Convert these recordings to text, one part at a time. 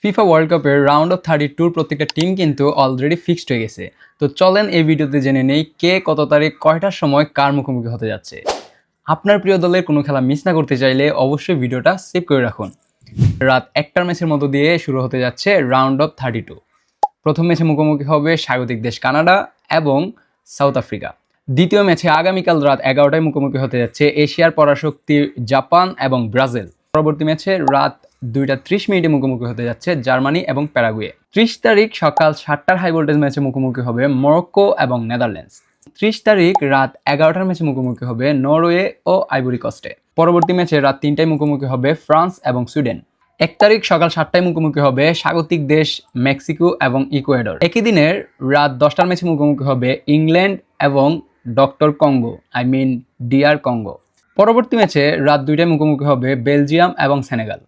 FIFA world কাপের round of 32 প্রত্যেকটা team কিন্তু অলরেডি ফিক্সড হয়ে গেছে। তো চলেন এই ভিডিওতে জেনে নেই কে কত তারিখ কয়টার সময় কার মুখোমুখি হতে যাচ্ছে। আপনার প্রিয় দলের কোনো খেলা মিস না করতে চাইলে অবশ্যই ভিডিওটা সেভ করে রাখুন। রাত 1টার ম্যাচের মধ্য দিয়ে শুরু হতে যাচ্ছে রাউন্ড অফ 32। প্রথম ম্যাচে মুখোমুখি হবে স্বাগতিক দেশ কানাডা এবং সাউথ আফ্রিকা। দ্বিতীয় ম্যাচে আগামীকাল রাত 11টায় মুখোমুখি হতে যাচ্ছে এশিয়ার পরাশক্তি জাপান এবং ব্রাজিল। পরবর্তী ম্যাচে রাত 2:30 মুখোমুখি হতে যাচ্ছে জার্মানি এবং প্যারাগুয়ে। 30 তারিখ সকাল 7টার হাই ভোল্টেজ ম্যাচে মুখোমুখি হবে মরক্কো এবং নেদারল্যান্ডস। 30 তারিখ রাত 11টার ম্যাচে মুখোমুখি হবে নরওয়ে ও আইভরি কোস্টে। পরবর্তী ম্যাচে রাত 3টায় মুখোমুখি হবে ফ্রান্স এবং সুইডেন। 1 তারিখ সকাল 7টায় মুখোমুখি হবে স্বাগতিক দেশ মেক্সিকো এবং ইকুয়েডর। একই দিনের রাত 10টার ম্যাচে মুখোমুখি হবে ইংল্যান্ড এবং ডক্টর কঙ্গো ডিআর কঙ্গো। পরবর্তী ম্যাচে রাত 2টায় মুখোমুখি হবে বেলজিয়াম এবং সেনেগাল।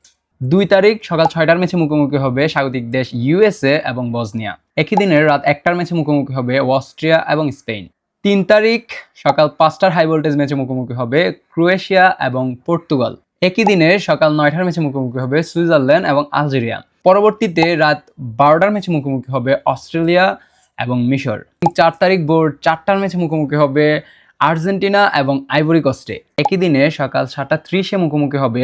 2 তারিখ সকাল 6টার ম্যাচে মুখোমুখি হবে স্বাগতিক দেশ ইউএসএ এবং বসনিয়া। একই দিনের রাত 1টার ম্যাচে মুখোমুখি হবে অস্ট্রিয়া এবং স্পেন। 3 তারিখ সকাল 5টার হাই ভোল্টেজ ম্যাচে মুখোমুখি হবে ক্রোয়েশিয়া এবং পর্তুগাল। একই দিনে সকাল 9টার ম্যাচে মুখোমুখি হবে সুইজারল্যান্ড এবং আলজেরিয়া। পরবর্তীতে রাত 12টার ম্যাচে মুখোমুখি হবে অস্ট্রেলিয়া এবং মিশর। 4 তারিখ ভোর 4টার ম্যাচে মুখোমুখি হবে আর্জেন্টিনা এবং আইভরি কোস্টে। একই দিনে সকাল 7:30 মুখোমুখি হবে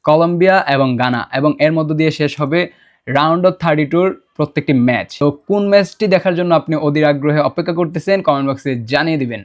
কলম্বিয়া এবং গানা এবং এর মধ্য দিয়ে শেষ হবে রাউন্ড অফ 32 প্রত্যেকটি ম্যাচ। তো কোন ম্যাচটি দেখার জন্য আপনি অধীর আগ্রহে অপেক্ষা করতেছেন কমেন্ট বক্সে জানিয়ে দিবেন।